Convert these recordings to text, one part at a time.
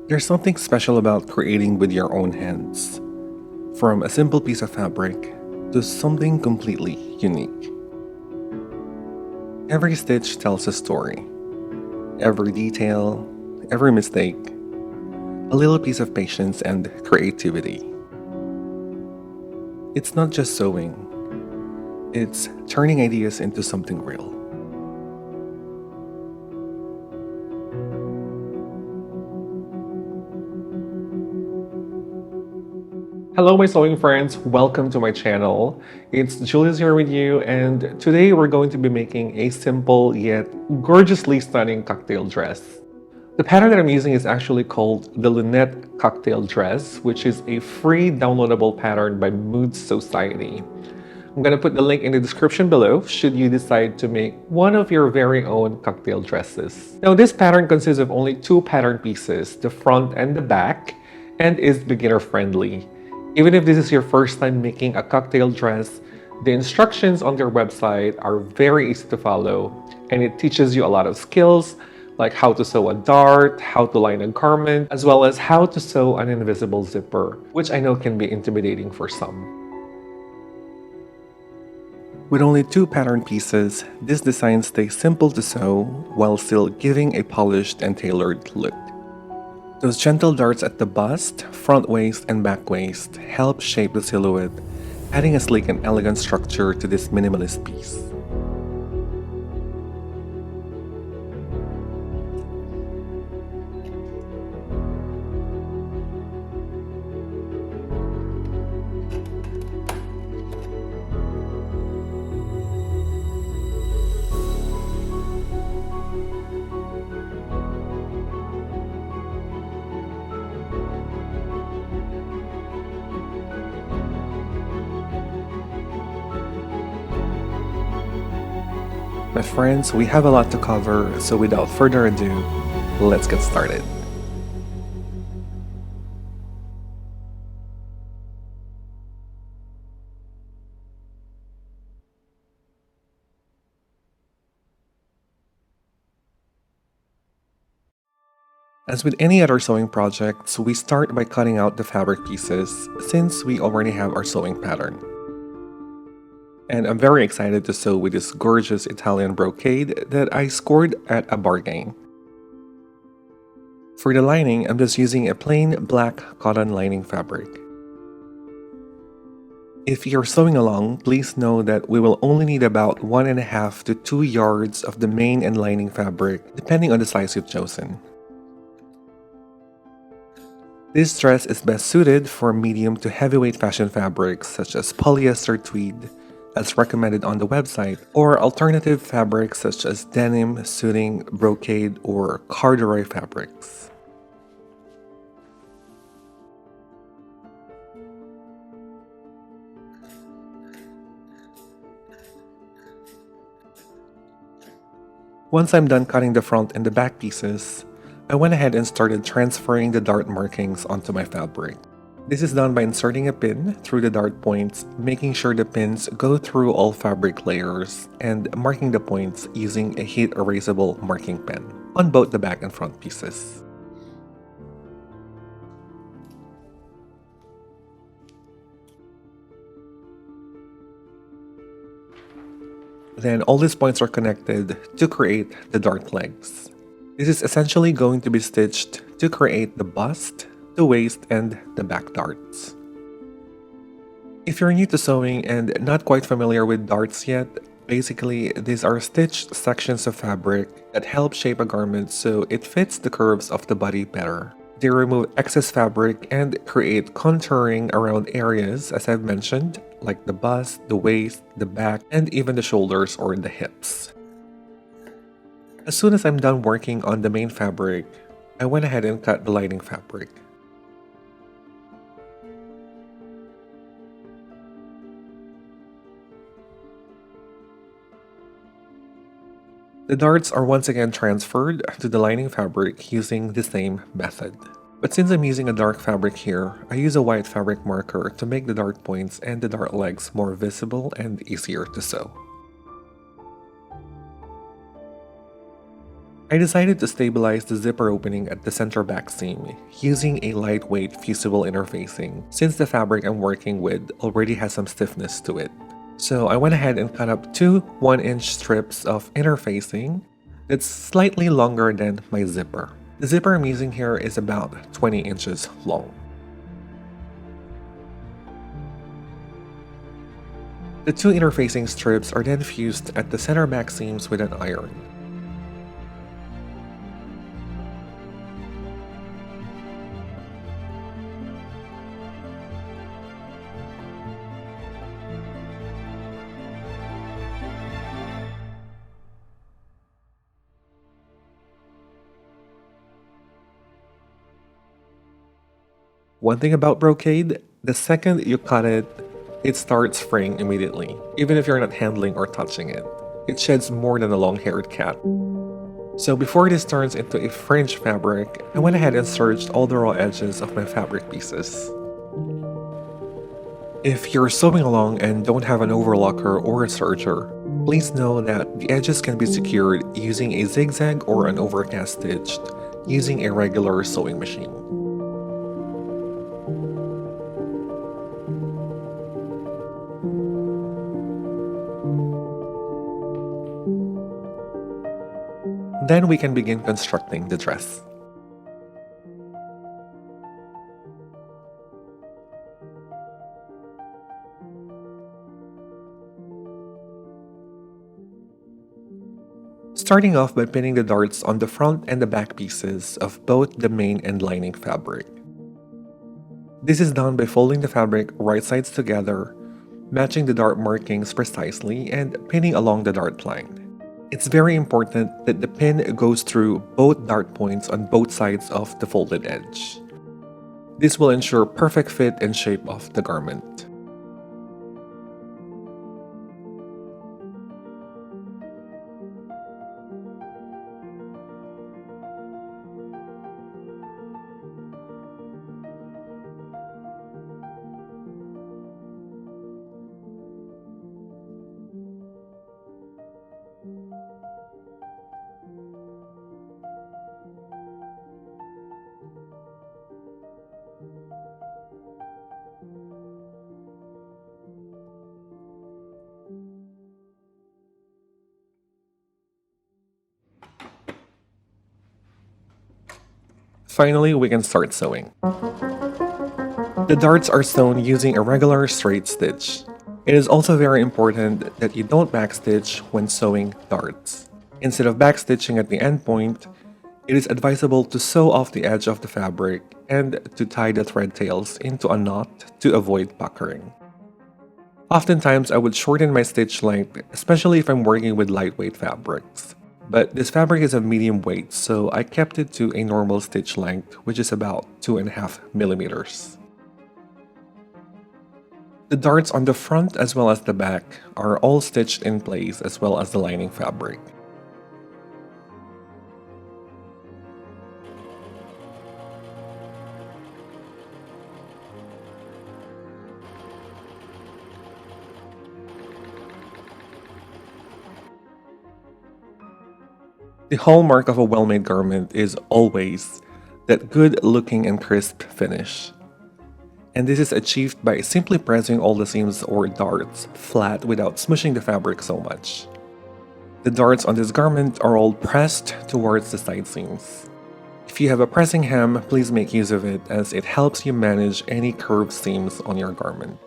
There's something special about creating with your own hands, from a simple piece of fabric to something completely unique. Every stitch tells a story, every detail, every mistake, a little piece of patience and creativity. It's not just sewing, it's turning ideas into something real. Hello, my sewing friends. Welcome to my channel. It's Julius here with you, and today we're going to be making a simple yet gorgeously stunning cocktail dress. The pattern that I'm using is actually called the Lunette Cocktail Dress, which is a free downloadable pattern by Mood Sewciety. I'm gonna put the link in the description below should you decide to make one of your very own cocktail dresses. Now, this pattern consists of only two pattern pieces, the front and the back, and is beginner friendly. Even if this is your first time making a cocktail dress, the instructions on their website are very easy to follow, and it teaches you a lot of skills like how to sew a dart, how to line a garment, as well as how to sew an invisible zipper, which I know can be intimidating for some. With only two pattern pieces, this design stays simple to sew while still giving a polished and tailored look. Those gentle darts at the bust, front waist, and back waist help shape the silhouette, adding a sleek and elegant structure to this minimalist piece. My friends, we have a lot to cover, so without further ado, let's get started. As with any other sewing projects, we start by cutting out the fabric pieces since we already have our sewing pattern. And I'm very excited to sew with this gorgeous Italian brocade that I scored at a bargain. For the lining, I'm just using a plain black cotton lining fabric. If you're sewing along, please know that we will only need about 1.5 to 2 yards of the main and lining fabric, depending on the size you've chosen. This dress is best suited for medium to heavyweight fashion fabrics such as polyester tweed, as recommended on the website, or alternative fabrics such as denim, suiting, brocade, or corduroy fabrics. Once I'm done cutting the front and the back pieces, I went ahead and started transferring the dart markings onto my fabric. This is done by inserting a pin through the dart points, making sure the pins go through all fabric layers, and marking the points using a heat erasable marking pen on both the back and front pieces. Then all these points are connected to create the dart legs. This is essentially going to be stitched to create the bust, the waist, and the back darts. If you're new to sewing and not quite familiar with darts yet, basically these are stitched sections of fabric that help shape a garment so it fits the curves of the body better. They remove excess fabric and create contouring around areas, as I've mentioned, like the bust, the waist, the back, and even the shoulders or the hips. As soon as I'm done working on the main fabric, I went ahead and cut the lining fabric. The darts are once again transferred to the lining fabric using the same method. But since I'm using a dark fabric here, I use a white fabric marker to make the dart points and the dart legs more visible and easier to sew. I decided to stabilize the zipper opening at the center back seam using a lightweight fusible interfacing since the fabric I'm working with already has some stiffness to it. So I went ahead and cut up two 1-inch strips of interfacing that's slightly longer than my zipper. The zipper I'm using here is about 20 inches long. The two interfacing strips are then fused at the center back seams with an iron. One thing about brocade, the second you cut it, it starts fraying immediately, even if you're not handling or touching it. It sheds more than a long-haired cat. So before this turns into a fringe fabric, I went ahead and serged all the raw edges of my fabric pieces. If you're sewing along and don't have an overlocker or a serger, please know that the edges can be secured using a zigzag or an overcast stitch using a regular sewing machine. Then we can begin constructing the dress. Starting off by pinning the darts on the front and the back pieces of both the main and lining fabric. This is done by folding the fabric right sides together, matching the dart markings precisely, and pinning along the dart line. It's very important that the pin goes through both dart points on both sides of the folded edge. This will ensure perfect fit and shape of the garment. Finally, we can start sewing. The darts are sewn using a regular straight stitch. It is also very important that you don't backstitch when sewing darts. Instead of backstitching at the end point, it is advisable to sew off the edge of the fabric and to tie the thread tails into a knot to avoid puckering. Oftentimes, I would shorten my stitch length, especially if I'm working with lightweight fabrics. But this fabric is of medium weight, so I kept it to a normal stitch length, which is about 2.5 millimeters. The darts on the front as well as the back are all stitched in place as well as the lining fabric. The hallmark of a well-made garment is always that good-looking and crisp finish. And this is achieved by simply pressing all the seams or darts flat without smushing the fabric so much. The darts on this garment are all pressed towards the side seams. If you have a pressing hem, please make use of it as it helps you manage any curved seams on your garment.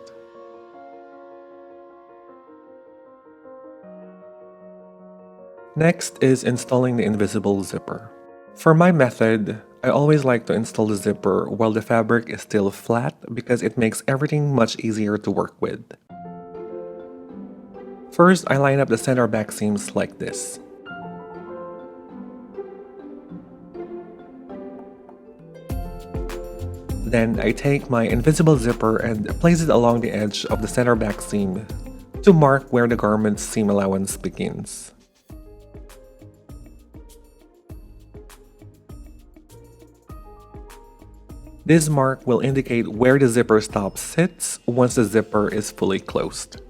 Next is installing the invisible zipper. For my method, I always like to install the zipper while the fabric is still flat because it makes everything much easier to work with. First, I line up the center back seams like this. Then I take my invisible zipper and place it along the edge of the center back seam to mark where the garment's seam allowance begins. This mark will indicate where the zipper stop sits once the zipper is fully closed.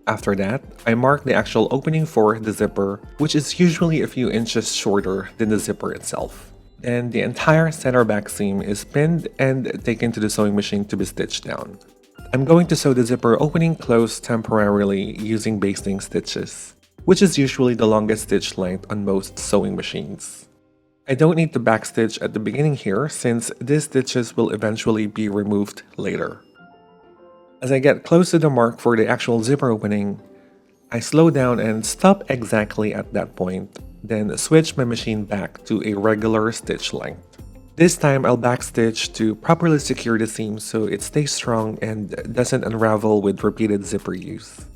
After that, I mark the actual opening for the zipper, which is usually a few inches shorter than the zipper itself. Then the entire center back seam is pinned and taken to the sewing machine to be stitched down. I'm going to sew the zipper opening closed temporarily using basting stitches, which is usually the longest stitch length on most sewing machines. I don't need to backstitch at the beginning here since these stitches will eventually be removed later. As I get close to the mark for the actual zipper opening, I slow down and stop exactly at that point, then switch my machine back to a regular stitch length. This time I'll backstitch to properly secure the seam so it stays strong and doesn't unravel with repeated zipper use.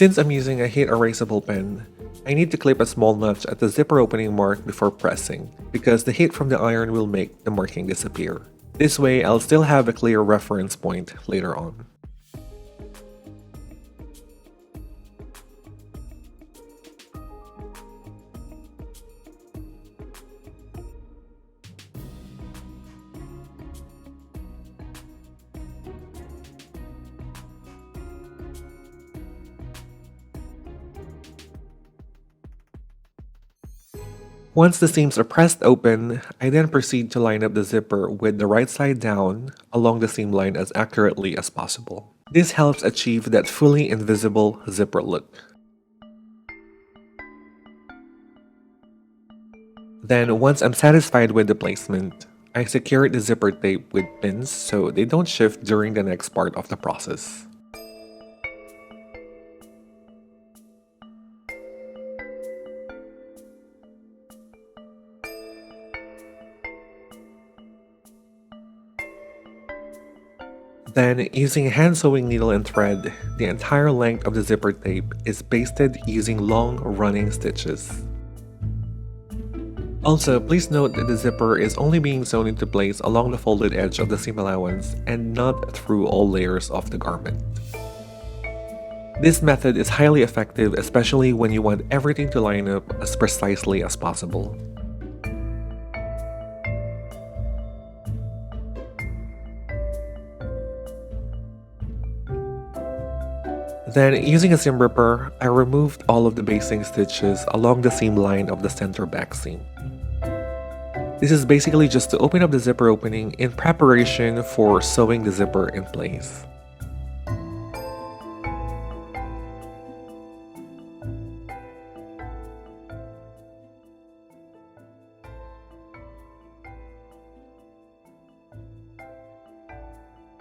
Since I'm using a heat erasable pen, I need to clip a small notch at the zipper opening mark before pressing, because the heat from the iron will make the marking disappear. This way, I'll still have a clear reference point later on. Once the seams are pressed open, I then proceed to line up the zipper with the right side down along the seam line as accurately as possible. This helps achieve that fully invisible zipper look. Then, once I'm satisfied with the placement, I secure the zipper tape with pins so they don't shift during the next part of the process. Then, using a hand sewing needle and thread, the entire length of the zipper tape is basted using long running stitches. Also, please note that the zipper is only being sewn into place along the folded edge of the seam allowance and not through all layers of the garment. This method is highly effective, especially when you want everything to line up as precisely as possible. Then, using a seam ripper, I removed all of the basting stitches along the seam line of the center back seam. This is basically just to open up the zipper opening in preparation for sewing the zipper in place.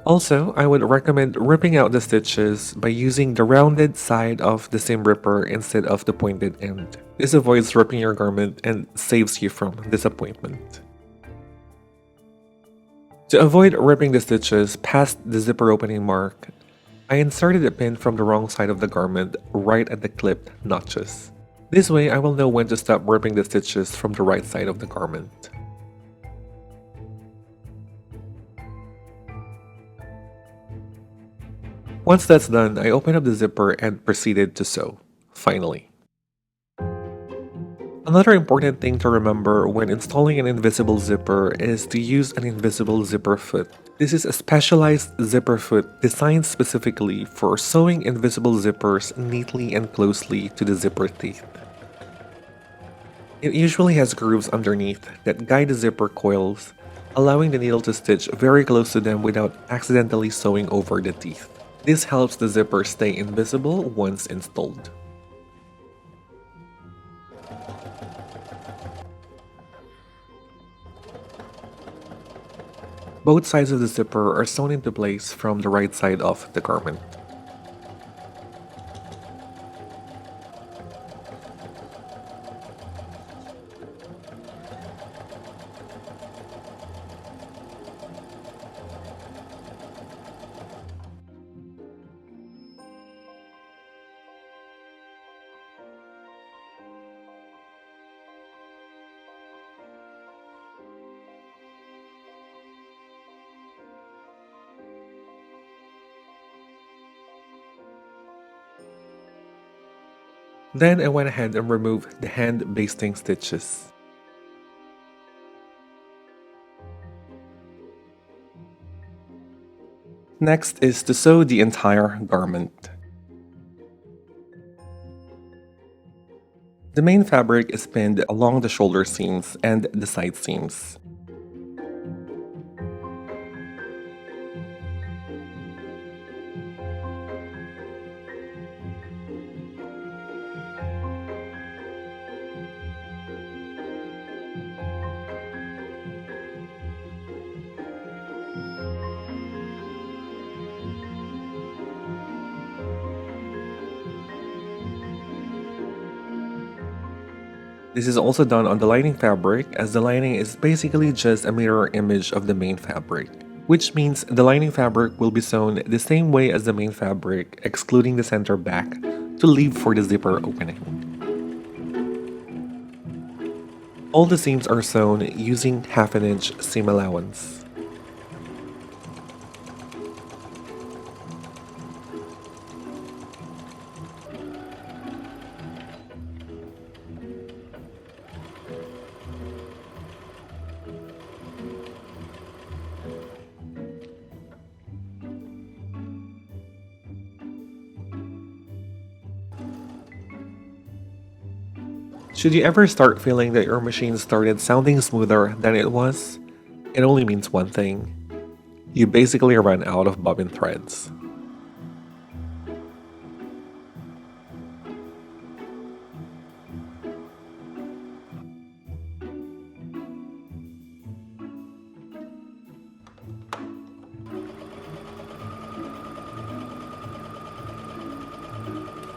Also, I would recommend ripping out the stitches by using the rounded side of the seam ripper instead of the pointed end. This avoids ripping your garment and saves you from disappointment. To avoid ripping the stitches past the zipper opening mark, I inserted a pin from the wrong side of the garment right at the clipped notches. This way, I will know when to stop ripping the stitches from the right side of the garment. Once that's done, I open up the zipper and proceeded to sew, finally. Another important thing to remember when installing an invisible zipper is to use an invisible zipper foot. This is a specialized zipper foot designed specifically for sewing invisible zippers neatly and closely to the zipper teeth. It usually has grooves underneath that guide the zipper coils, allowing the needle to stitch very close to them without accidentally sewing over the teeth. This helps the zipper stay invisible once installed. Both sides of the zipper are sewn into place from the right side of the garment. Then I went ahead and removed the hand basting stitches. Next is to sew the entire garment. The main fabric is pinned along the shoulder seams and the side seams. This is also done on the lining fabric, as the lining is basically just a mirror image of the main fabric, which means the lining fabric will be sewn the same way as the main fabric, excluding the center back to leave for the zipper opening. All the seams are sewn using 1/2 inch seam allowance. Should you ever start feeling that your machine started sounding smoother than it was, it only means one thing. You basically ran out of bobbin threads.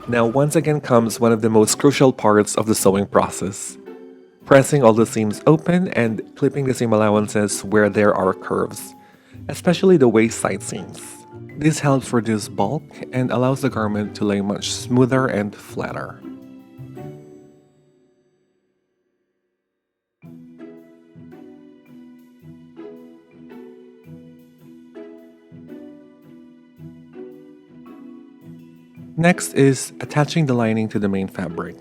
Now once again comes one of the most crucial parts of the sewing process. Pressing all the seams open and clipping the seam allowances where there are curves, especially the waist side seams. This helps reduce bulk and allows the garment to lay much smoother and flatter. Next is attaching the lining to the main fabric.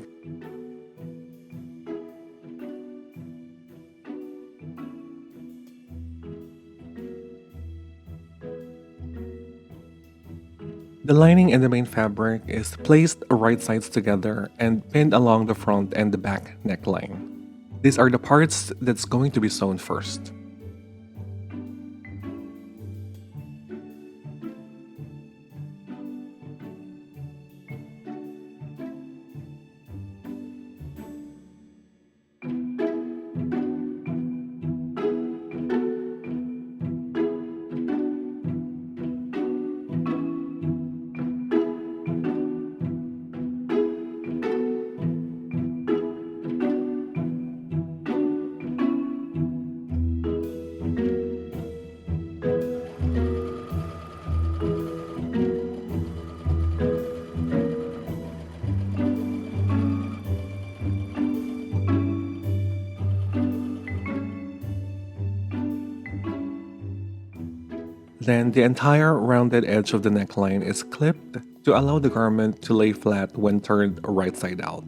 The lining and the main fabric is placed right sides together and pinned along the front and the back neckline. These are the parts that's going to be sewn first. Then the entire rounded edge of the neckline is clipped to allow the garment to lay flat when turned right side out.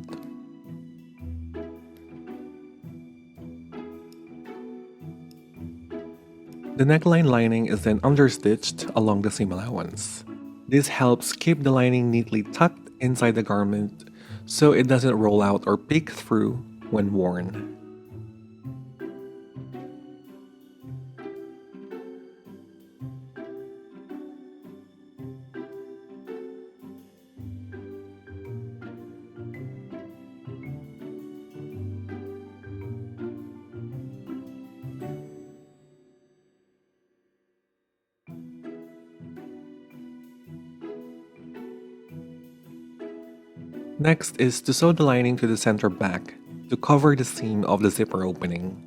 The neckline lining is then understitched along the seam allowance. This helps keep the lining neatly tucked inside the garment so it doesn't roll out or peek through when worn. Next is to sew the lining to the center back to cover the seam of the zipper opening.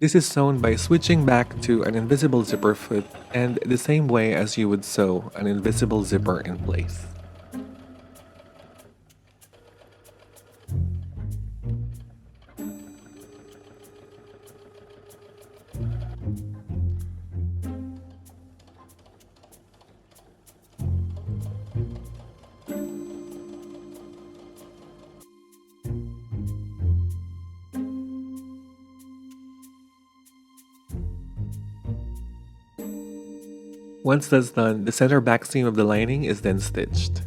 This is sewn by switching back to an invisible zipper foot and the same way as you would sew an invisible zipper in place. Once that's done, the center back seam of the lining is then stitched.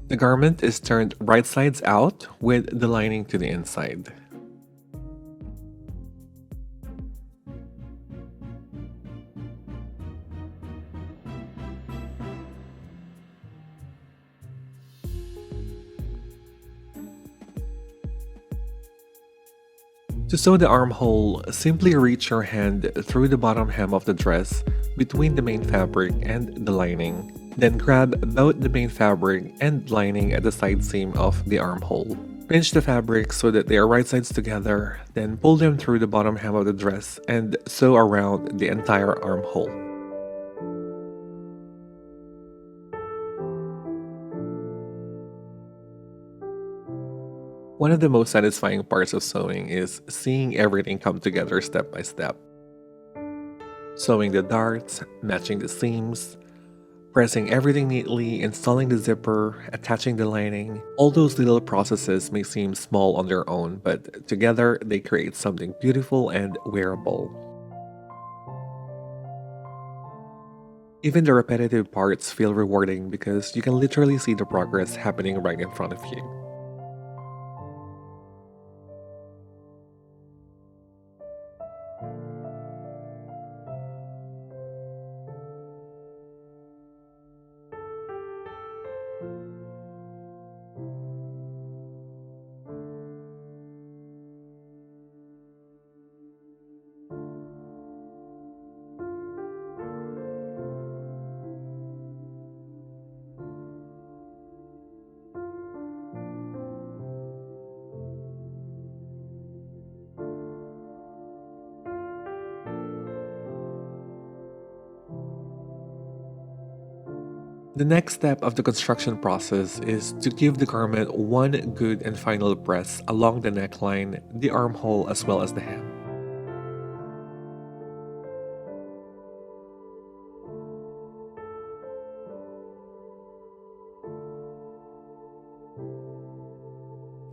The garment is turned right sides out with the lining to the inside. To sew the armhole, simply reach your hand through the bottom hem of the dress between the main fabric and the lining. Then grab both the main fabric and lining at the side seam of the armhole. Pinch the fabric so that they are right sides together, then pull them through the bottom hem of the dress and sew around the entire armhole. One of the most satisfying parts of sewing is seeing everything come together step by step. Sewing the darts, matching the seams, pressing everything neatly, installing the zipper, attaching the lining. All those little processes may seem small on their own, but together they create something beautiful and wearable. Even the repetitive parts feel rewarding because you can literally see the progress happening right in front of you. The next step of the construction process is to give the garment one good and final press along the neckline, the armhole, as well as the hem.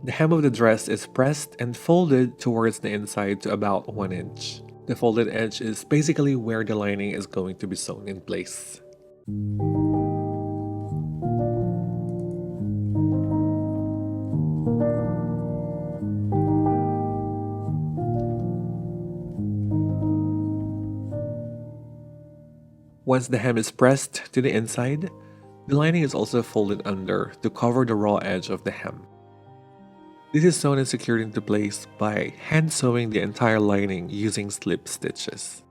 The hem of the dress is pressed and folded towards the inside to about 1 inch. The folded edge is basically where the lining is going to be sewn in place. Once the hem is pressed to the inside, the lining is also folded under to cover the raw edge of the hem. This is sewn and secured into place by hand sewing the entire lining using slip stitches.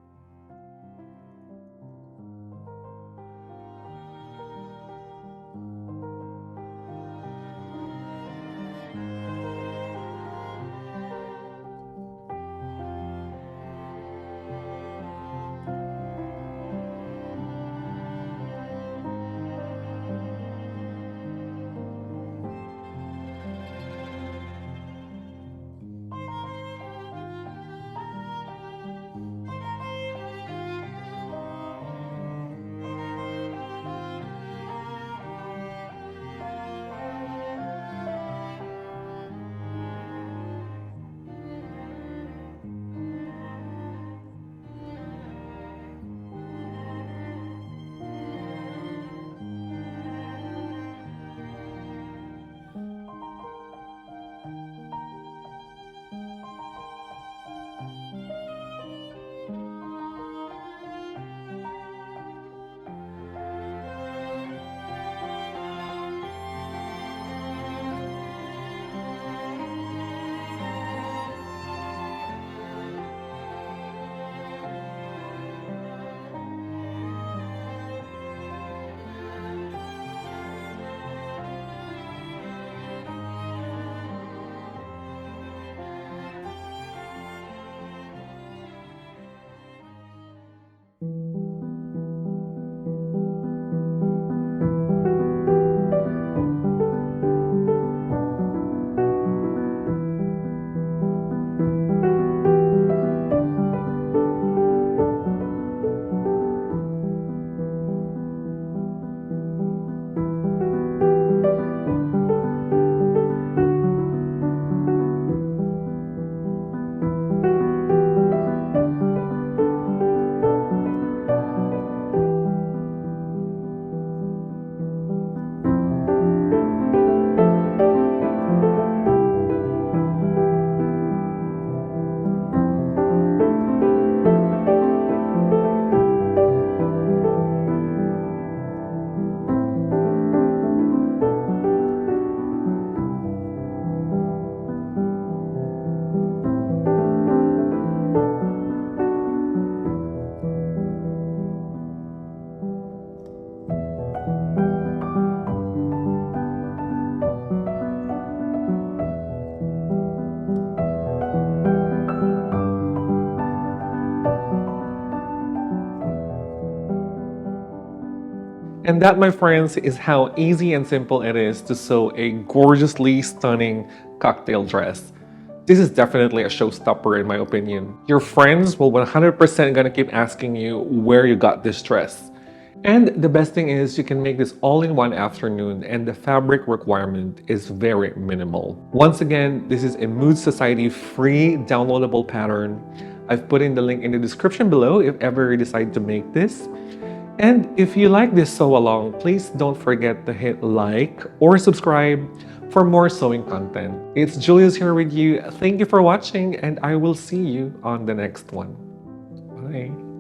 And that, my friends, is how easy and simple it is to sew a gorgeously stunning cocktail dress. This is definitely a showstopper in my opinion. Your friends will 100% gonna keep asking you where you got this dress. And the best thing is you can make this all in one afternoon and the fabric requirement is very minimal. Once again, this is a Mood Sewciety free downloadable pattern. I've put in the link in the description below if ever you decide to make this. And if you like this sew along, please don't forget to hit like or subscribe for more sewing content. It's Julius here with you. Thank you for watching and I will see you on the next one. Bye.